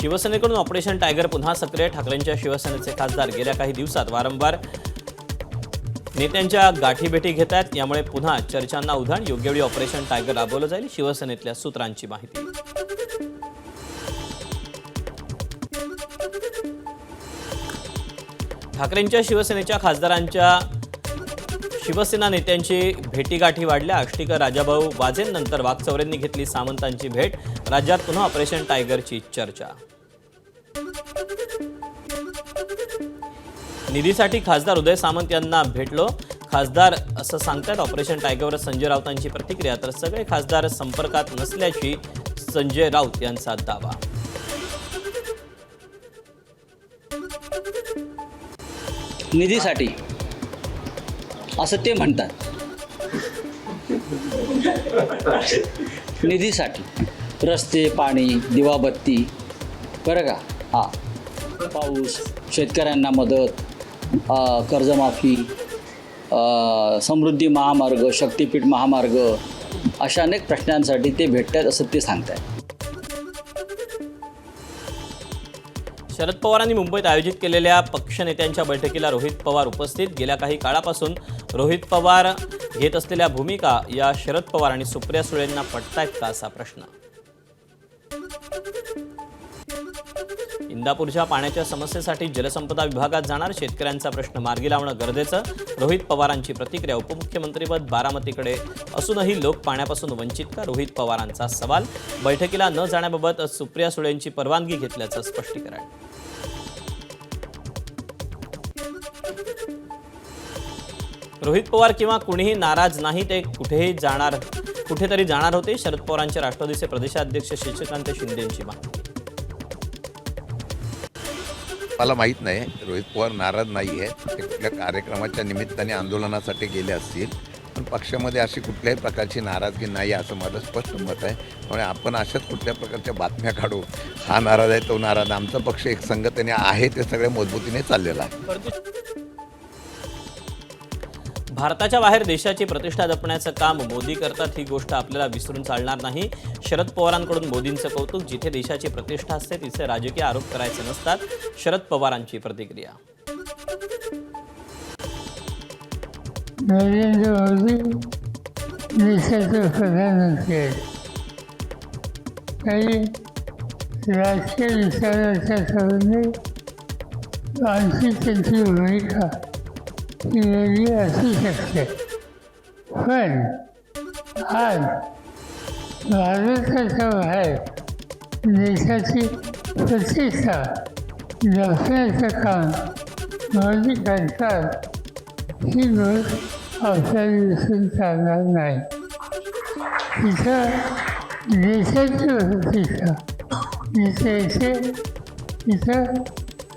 शिवसेनेकडून operation tiger पुन्हा सक्रिय. ठाकरेंच्या शिवसेनेचे खासदार गेल्या काही दिवसात वारंवार नेत्यांच्या गाठीभेटी घेत आहेत. यामुळे पुन्हा चर्चांना उधाण. योग्य वेळी ऑपरेशन टायगर राबवलं जाईल, शिवसेनेतल्या सूत्रांची माहिती. ठाकरेंच्या शिवसेनेच्या खासदारांच्या शिवसेना नेत्यांची भेटीगाठी वाढल्या. आष्टीकर राजाभाऊ वाजेंनंतर वाकचौरेंनी घेतली सामंतांची भेट. राज्यात पुन्हा ऑपरेशन टायगरची चर्चा. निधीसाठी खासदार उदय सामंत यांना भेटलो. खासदार असं सांगतात. ऑपरेशन टायगरवर संजय राऊतांची प्रतिक्रिया. तर सगळे खासदार संपर्कात नसल्याची संजय राऊत यांचा दावा. निधीसाठी असं ते म्हणतात. निधीसाठी रस्ते, पाणी, दिवाबत्ती, बरं का, हां, पाऊस, शेतकऱ्यांना मदत, कर्जमाफी, समृद्धी महामार्ग, शक्तीपीठ महामार्ग, अशा अनेक प्रश्नांसाठी ते भेटतात असं ते सांगतात. शरद पवारांनी मुंबईत आयोजित केलेल्या पक्षनेत्यांच्या बैठकीला रोहित पवार उपस्थित. गेल्या काही काळापासून रोहित पवार घेत असलेल्या भूमिका या शरद पवार आणि सुप्रिया सुळेंना पटतायत का, असा प्रश्न. इंदापूरच्या पाण्याच्या समस्येसाठी जलसंपदा विभागात जाणार. शेतकऱ्यांचा प्रश्न मार्गी लावणं गरजेचं. रोहित पवारांची प्रतिक्रिया. उपमुख्यमंत्रीपद बारामतीकडे असूनही लोक पाण्यापासून वंचित का, रोहित पवारांचा सवाल. बैठकीला न जाण्याबाबत सुप्रिया सुळेंची परवानगी घेतल्याचं स्पष्टीकरण. रोहित पवार किंवा कुणीही नाराज नाही, ते कुठेतरी जाणार होते. शरद पवारांचे राष्ट्रवादीचे प्रदेशाध्यक्ष शशिकांत शिंदेंची माहिती. मला माहीत नाही, रोहित पवार नाराज नाही आहे. ते कुठल्या कार्यक्रमाच्या निमित्ताने आंदोलनासाठी गेले असतील, पण पक्षामध्ये अशी कुठल्याही प्रकारची नाराजगी नाही असं माझं स्पष्ट मत आहे. त्यामुळे आपण अशाच कुठल्या प्रकारच्या बातम्या काढू, हा नाराज आहे तो नाराज. आमचा पक्ष एक संघटने आहे, ते सगळ्या मजबूतीने चाललेला आहे. भारताच्या बाहेर देशाची प्रतिष्ठा जपण्याचं काम मोदी करतात, ही गोष्ट आपल्याला विसरून चालणार नाही. शरद पवारांकडून मोदींचं कौतुक. जिथे देशाची प्रतिष्ठा असते तिथे राजकीय आरोप करायचे नसतात, शरद पवारांची प्रतिक्रिया. नरेंद्र मोदी देशाचे प्रधानमंत्री आहेत. काही राजकीय विचाराच्या सवयीने आणखी त्यांची भूमिका ही वेगळी असू शकते, पण आज भारताच्या बाहेर देशाची प्रतिष्ठा जपण्याचं काम मोदी करतात, ही गोष्ट आपल्याला विसरून चालणार नाही. तिथं देशाची प्रतिष्ठा जिथे येते तिथं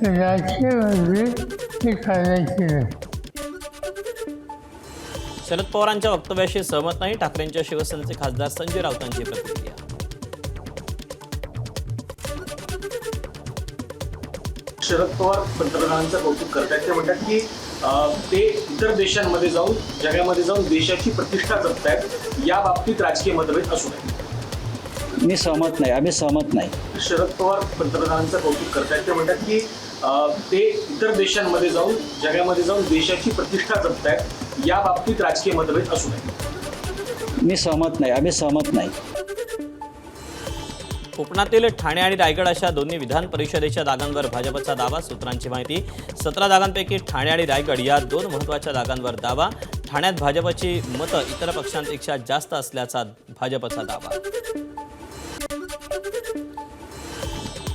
राजकीय मतभेद हे करायचे नाही. शरद पवारांच्या वक्तव्याशी सहमत नाही. ठाकरेंच्या शिवसेनेचे खासदार संजय राऊतांची प्रतिक्रिया. शरद पवार पंतप्रधानांचं कौतुक करतात. ते म्हणतात की ते इतर देशांमध्ये जाऊन, जगामध्ये जाऊन देशाची प्रतिष्ठा जपतायत. या बाबतीत राजकीय मतभेद असू नये. मी सहमत नाही, आम्ही सहमत नाही. शरद पवार पंतप्रधानांचं कौतुक करतात. ते म्हणतात की ते इतर देशांमध्ये जाऊन, जगामध्ये जाऊन देशाची प्रतिष्ठा जपतायत. या बाबतीत राजकीय मतभेद असू नये. मी सहमत नाही, आम्ही सहमत नाही. कोकणातील ठाणे आणि रायगड अशा दोन्ही विधान परिषदेच्या जागांवर भाजपचा दावा. सूत्रांची माहिती. 17 जागांपैकी ठाणे आणि रायगड या दोन महत्त्वाच्या जागांवर दावा. ठाण्यात भाजपची मतं इतर पक्षांपेक्षा जास्त असल्याचा भाजपचा दावा.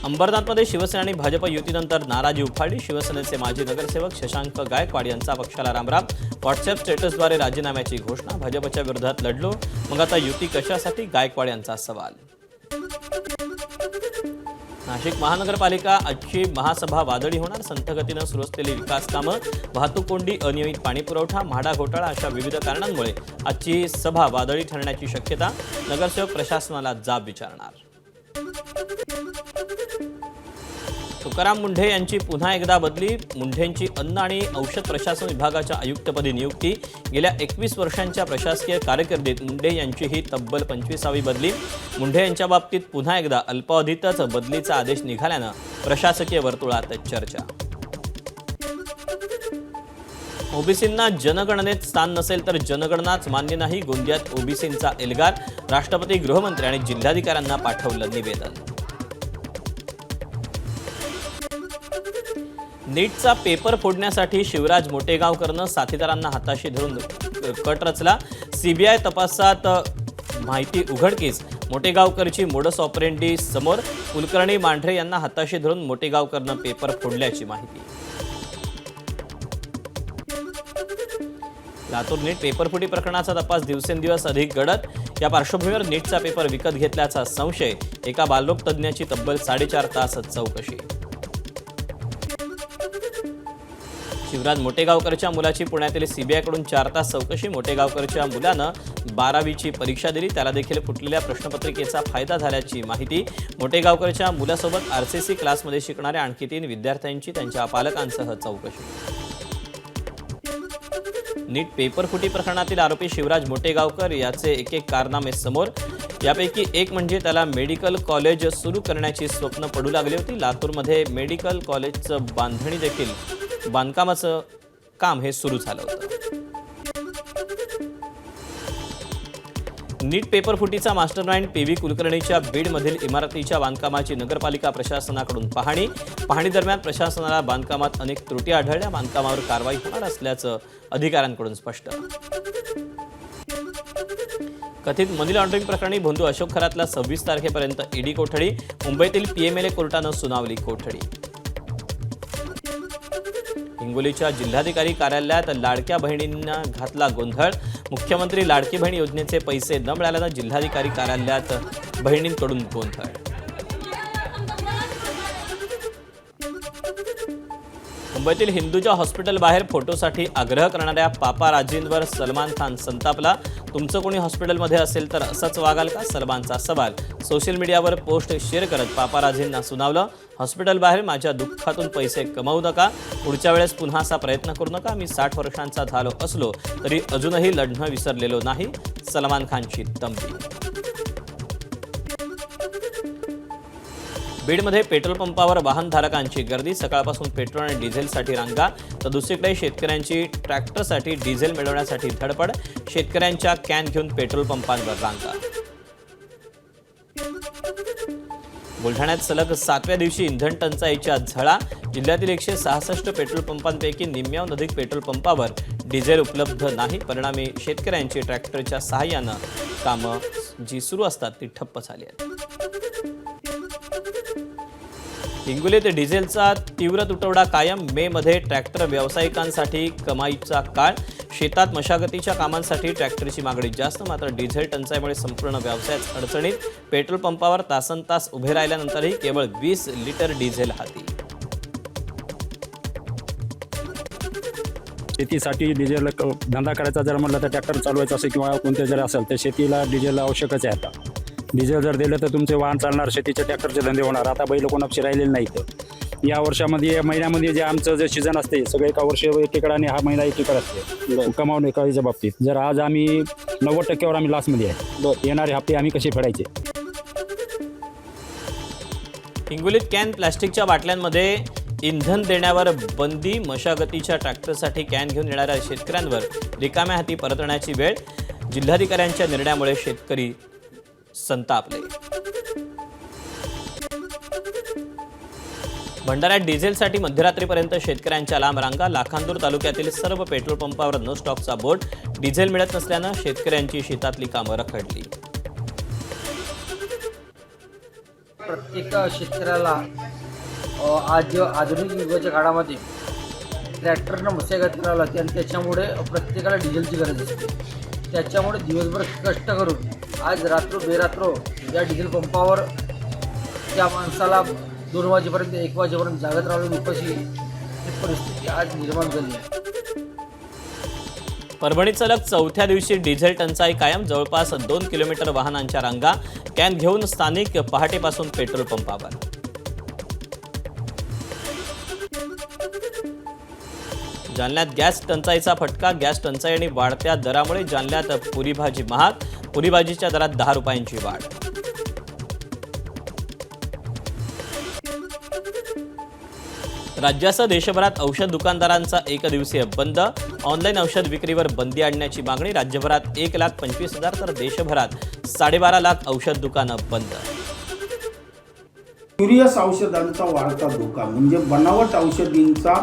अंबरनाथमध्ये शिवसेना आणि भाजप युतीनंतर नाराजी उफाळली. शिवसेनेचे माजी नगरसेवक शशांक गायकवाड यांचा पक्षाला रामराम. व्हॉट्सअप स्टेटसद्वारे राजीनाम्याची घोषणा. भाजपच्या विरोधात लढलो, मग आता युती कशासाठी, गायकवाड यांचा सवाल. नाशिक महानगरपालिका आजची महासभा वादळी होणार. संथ गतीनं सुरू असलेली विकास कामं, वाहतूक कोंडी, अनियमित पाणीपुरवठा, म्हाडा घोटाळा अशा विविध कारणांमुळे आजची सभा वादळी ठरण्याची शक्यता. नगरसेवक प्रशासनाला जाब विचारणार. तुकाराम मुंढे यांची पुन्हा एकदा बदली. मुंढेंची अन्न आणि औषध प्रशासन विभागाच्या आयुक्तपदी नियुक्ती. गेल्या 21 वर्षांच्या प्रशासकीय कारकिर्दीत मुंढे यांची ही तब्बल 25वी बदली. मुंढे यांच्या बाबतीत पुन्हा एकदा अल्पावधीतच बदलीचा आदेश निघाल्यानं प्रशासकीय वर्तुळात चर्चा. ओबीसींना जनगणनेत स्थान नसेल तर जनगणनाच मान्य नाही. गोंदियात ओबीसींचा एल्गार. राष्ट्रपती, गृहमंत्री आणि जिल्हाधिकाऱ्यांना पाठवलं निवेदन. नीटचा पेपर फोडण्यासाठी शिवराज मोटेगावकरनं साथीदारांना हाताशी धरून कट रचला. सीबीआय तपासात माहिती उघडकीस. मोटेगावकरची मोडस ऑपरेंडी समोर. कुलकर्णी, मांढरे यांना हाताशी धरून मोटेगावकरनं पेपर फोडल्याची माहिती. लातूर नीट पेपरफुटी प्रकरणाचा तपास दिवसेंदिवस अधिक गडद. या पार्श्वभूमीवर नीटचा पेपर विकत घेतल्याचा संशय. एका बालरोग तज्ज्ञाची तब्बल 4.5 तास चौकशी. शिवराज मोटेगावकरच्या मुलाची पुण्यातील सीबीआयकडून 4 तास चौकशी. मोटेगावकरच्या मुलानं 12वीची परीक्षा दिली. त्याला देखील फुटलेल्या प्रश्नपत्रिकेचा फायदा झाल्याची माहिती. मोटेगावकरच्या मुलासोबत आरसीसी क्लासमध्ये शिकणाऱ्या आणखी 3 विद्यार्थ्यांची त्यांच्या पालकांसह चौकशी. नीट पेपरफुटी प्रकरणातील आरोपी शिवराज मोटेगावकर याचे एक कारनामे समोर. यापैकी एक म्हणजे त्याला मेडिकल कॉलेज सुरू करण्याची स्वप्न पडू लागली होती. लातूरमध्ये मेडिकल कॉलेजचं बांधणी देखील बांधकामाचं काम हे सुरू झालं होतं. नीट पेपरफुटीचा मास्टरमाइंड पीव्ही कुलकर्णीच्या बीडमधील इमारतीच्या बांधकामाची नगरपालिका प्रशासनाकडून पाहणी दरम्यान प्रशासनाला बांधकामात अनेक त्रुटी आढळल्या. बांधकामावर कारवाई होणार असल्याचं अधिकाऱ्यांकडून स्पष्ट. कथित मनी लॉन्ड्रिंग प्रकरणी भोंदू अशोक खरातला 26 तारखेपर्यंत ईडी कोठडी. मुंबईतील पीएमएलए कोर्टानं सुनावली कोठडी. हिंगोलीच्या जिल्हाधिकारी कार्यालयात लाडक्या बहिणींना घातला गोंधळ. मुख्यमंत्री लाडकी बहीण योजनेचे पैसे न मिळाल्यानं जिल्हाधिकारी कार्यालयात बहिणींकडून गोंधळ. मुंबईतील हिंदुजा हॉस्पिटल बाहेर फोटोसाठी आग्रह करणाऱ्या पापाराजींवर सलमान खान संतापला. तुमचं कोणी हॉस्पिटलमध्ये असेल तर असंच वागाल का? सलमानचा सवाल. सोशल मीडियावर पोस्ट शेअर करत पापाराजींना सुनावलं, हॉस्पिटल बाहेर माझ्या दुःखातून पैसे कमावू नका. पुढच्या वेळेस पुन्हा असा प्रयत्न करू नका. मी 60 वर्षांचा झालो असलो तरी अजूनही लढणं विसरलेलो नाही. सलमान खानची तंबी. बीडमध्ये पेट्रोल पंपावर वाहनधारकांची गर्दी. सकाळपासून पेट्रोल आणि डिझेलसाठी रांगा तर दुसरीकडे शेतकऱ्यांची ट्रॅक्टरसाठी डिझेल मिळवण्यासाठी धडपड. शेतकऱ्यांच्या कॅन घेऊन पेट्रोल पंपांवर रांगा. बुलढाण्यात सलग 7व्या दिवशी इंधन टंचाईच्या झळा. जिल्ह्यातील 166 पेट्रोल पंपांपैकी निम्म्याहून अधिक पेट्रोल पंपावर डिझेल उपलब्ध नाही. परिणामी शेतकऱ्यांची ट्रॅक्टरच्या सहाय्यानं कामं जी सुरू असतात ती ठप्प झाली आहेत. हिंगोलीत डिझेलचा तीव्र तुटवडा कायम. मे मध्ये ट्रॅक्टर व्यावसायिकांसाठी कमाईचा काळ. शेतात मशागतीच्या कामांसाठी ट्रॅक्टरची मागणी जास्त. मात्र डिझेल टंचाईमुळे संपूर्ण व्यवसायाच अडचणीत. पेट्रोल पंपावर तासनतास उभे राहिल्यानंतरही केवळ 20 लिटर डिझेल हाती. शेतीसाठी डिझेल धंदा करायचा जर म्हटलं तर ट्रॅक्टर चालवायचा असेल किंवा कोणते जर असेल तर शेतीला डिझेल आवश्यकच आहे. आता डिझेल जर दिलं तर तुमचे वाहन चालणार, शेतीचे ट्रॅक्टरचे धंदे होणार. आता बैल कोणाशी राहिलेले नाहीत. या वर्षामध्ये या महिन्यामध्ये जे आमचं जे सीझन असते सगळे एका वर्ष एकीकडे आणि हा महिना एकीकडे असते कमावून एकाच्या बाबतीत. जर आज आम्ही 90% आम्ही लॉसमध्ये आहे. येणारे हप्ते आम्ही कसे फेडायचे? हिंगोलीत कॅन प्लॅस्टिकच्या बाटल्यांमध्ये इंधन देण्यावर बंदी. मशागतीच्या ट्रॅक्टरसाठी कॅन घेऊन येणाऱ्या शेतकऱ्यांवर रिकाम्या हाती परतण्याची वेळ. जिल्हाधिकाऱ्यांच्या निर्णयामुळे शेतकरी संतापले. भंडाऱ्यात डिझेलसाठी मध्यरात्रीपर्यंत शेतकऱ्यांच्या लांब रांगा. लाखांदूर तालुक्यातील सर्व पेट्रोल पंपावर नो स्टॉकचा बोर्ड. डिझेल मिळत नसल्यानं शेतकऱ्यांची शेतातली कामं रखडली. प्रत्येक शेतकऱ्याला आज आधुनिक युगाच्या काळामध्ये ट्रॅक्टरनं मशागत करावं लागते आणि त्याच्यामुळे प्रत्येकाला डिझेलची गरज असते. त्याच्यामुळे दिवसभर कष्ट करून आज रात्र बेरात्र या डिझेल पंपावर त्या माणसाला 2 वाजेपर्यंत 1 वाजेपर्यंत जागत राहून उपाशी ही परिस्थिती आज निर्माण झाली आहे. परभणीत सलग 4थ्या दिवशी डिझेल टंचाई कायम. जवळपास 2 किलोमीटर वाहनांच्या रांगा. कॅन घेऊन स्थानिक पहाटेपासून पेट्रोल पंपावर. जालन्यात गॅस टंचाईचा फटका. गॅस टंचाई आणि वाढत्या दरामुळे जालन्यात पुरी भाजी महाग. पुरी भाजीच्या दरात 10 रुपयांची वाढ. राज्यासह देशभरात औषध दुकानदारांचा एकदिवसीय बंद. ऑनलाईन औषध विक्रीवर बंदी आणण्याची मागणी. राज्यभरात 1,25,000 तर देशभरात 12.5 लाख औषध दुकानं बंद. क्युरियस औषधांचा वाढता धोका म्हणजे बनावट औषधींचा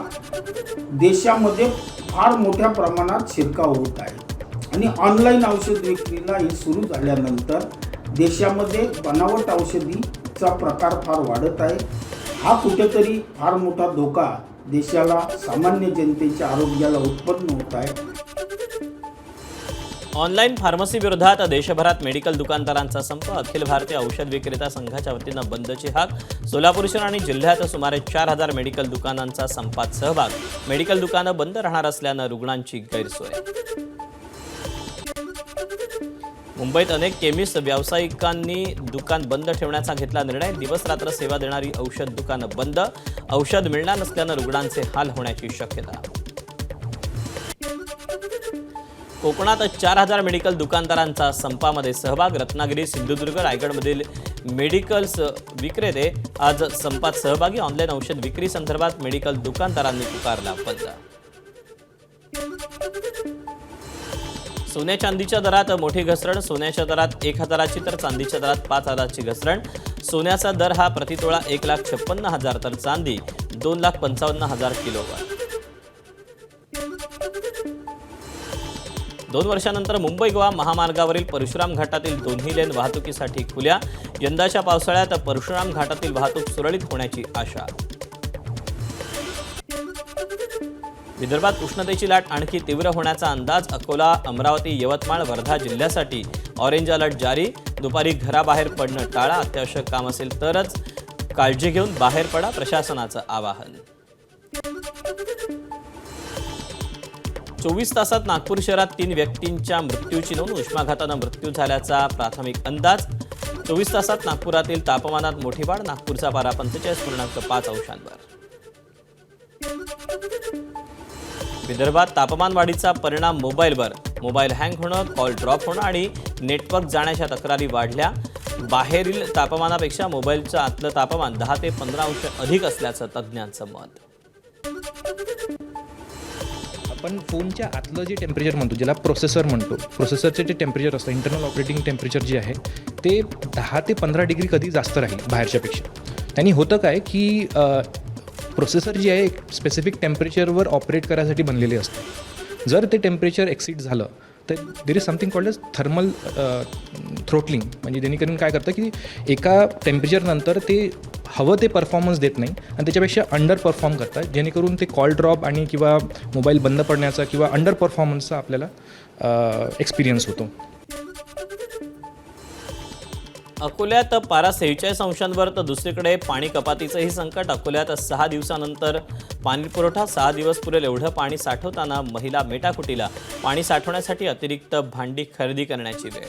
देशामध्ये फार मोठ्या प्रमाणात शिरकाव होत आहे आणि ऑनलाईन औषध विक्रीला ही सुरू झाल्यानंतर देशामध्ये बनावट औषधीचा प्रकार फार वाढत आहे. हा कुठेतरी फार मोठा धोका देशाला, सामान्य जनतेच्या आरोग्याला उत्पन्न होत आहे. ऑनलाईन फार्मसी विरोधात देशभरात मेडिकल दुकानदारांचा संप. अखिल भारतीय औषध विक्रेता संघाच्या वतीनं बंदची हाक. सोलापूर शहर आणि जिल्ह्यात सुमारे 4,000 मेडिकल दुकानांचा संपात सहभाग. मेडिकल दुकानं बंद राहणार असल्यानं रुग्णांची गैरसोय. मुंबईत अनेक केमिस्ट व्यावसायिकांनी दुकान बंद ठेवण्याचा घेतला निर्णय. दिवस रात्र सेवा देणारी औषध दुकानं बंद. औषध मिळणार नसल्यानं रुग्णांचे हाल होण्याची शक्यता. कोकणात 4,000 मेडिकल दुकानदारांचा संपामध्ये सहभाग. रत्नागिरी, सिंधुदुर्ग, रायगडमधील मेडिकल्स विक्रेते आज संपात सहभागी. ऑनलाईन औषध विक्री संदर्भात मेडिकल दुकानदारांनी पुकारला बंद. सोन्या चांदीच्या दरात मोठी घसरण. सोन्याच्या दरात 1,000ची तर चांदीच्या दरात 5,000ची घसरण. सोन्याचा दर हा प्रतितोळा 1,56,000 तर चांदी 2,55,000 किलोवर. 2 वर्षांनंतर मुंबई गोवा महामार्गावरील परशुराम घाटातील दोन्ही लेन वाहतुकीसाठी खुल्या. यंदाच्या पावसाळ्यात परशुराम घाटातील वाहतूक सुरळीत होण्याची आशा. विदर्भात उष्णतेची लाट आणखी तीव्र होण्याचा अंदाज. अकोला, अमरावती, यवतमाळ, वर्धा जिल्ह्यासाठी ऑरेंज अलर्ट जारी. दुपारी घराबाहेर पडणं टाळा. अत्यावश्यक काम असेल तरच काळजी घेऊन बाहेर पडा, प्रशासनाचं आवाहन. 24 तासात नागपूर शहरात 3 व्यक्तींच्या मृत्यूची नोंद. उष्माघातानं मृत्यू झाल्याचा प्राथमिक अंदाज. 24 तासात नागपुरातील तापमानात मोठी वाढ. नागपूरचा पारा 45.5 अंशांवर. विदर्भात तापमान वाढीचा परिणाम मोबाईलवर. मोबाईल हँग होणं, कॉल ड्रॉप होणं आणि नेटवर्क जाण्याच्या तक्रारी वाढल्या. बाहेरील तापमानापेक्षा मोबाईलचं आतलं तापमान 10 ते 15 अंश अधिक असल्याचं तज्ज्ञांचं मत. आपण फोनच्या आतलं जे टेम्परेचर म्हणतो, ज्याला प्रोसेसर म्हणतो, प्रोसेसरचे जे टेम्परेचर असतं, इंटरनल ऑपरेटिंग टेम्परेचर जे आहे ते 10 ते 15 डिग्री कधी जास्त राहील बाहेरच्यापेक्षा. त्यांनी होतं काय की प्रोसेसर जे आहे एक स्पेसिफिक टेम्परेचरवर ऑपरेट करायसाठी बनलेले असतं. जर ते टेम्परेचर एक्सीड झालं तर there is something called as thermal throttling. म्हणजे जेणेकरून काय करतं की एका टेम्परेचरनंतर ते हवं ते परफॉर्मन्स देत नाही आणि त्याच्यापेक्षा अंडर परफॉर्म करतात, जेणेकरून ते कॉल ड्रॉप आणि किंवा मोबाईल बंद पडण्याचा किंवा अंडर परफॉर्मन्सचा आपल्याला एक्सपिरियन्स होतो. अकोल्यात पारा 46 अंशांवर तर दुसरीकडे पाणी कपातीचंही संकट. अकोल्यात 6 दिवसानंतर पाणी पुरवठा. 6 दिवस पुरेल एवढं पाणी साठवताना महिला मेटाकुटीला. पाणी साठवण्यासाठी अतिरिक्त भांडी खरेदी करण्याची वेळ.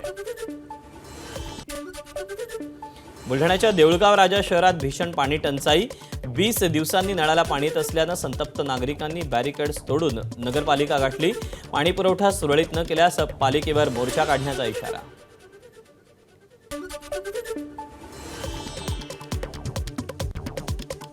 बुलढाण्याच्या देऊळगाव राजा शहरात भीषण पाणी टंचाई. 20 दिवसांनी नळाला पाणी येत असल्यानं संतप्त नागरिकांनी बॅरिकेड्स तोडून नगरपालिका गाठली. पाणी पुरवठा सुरळीत न केल्यास पालिकेवर मोर्चा काढण्याचा इशारा.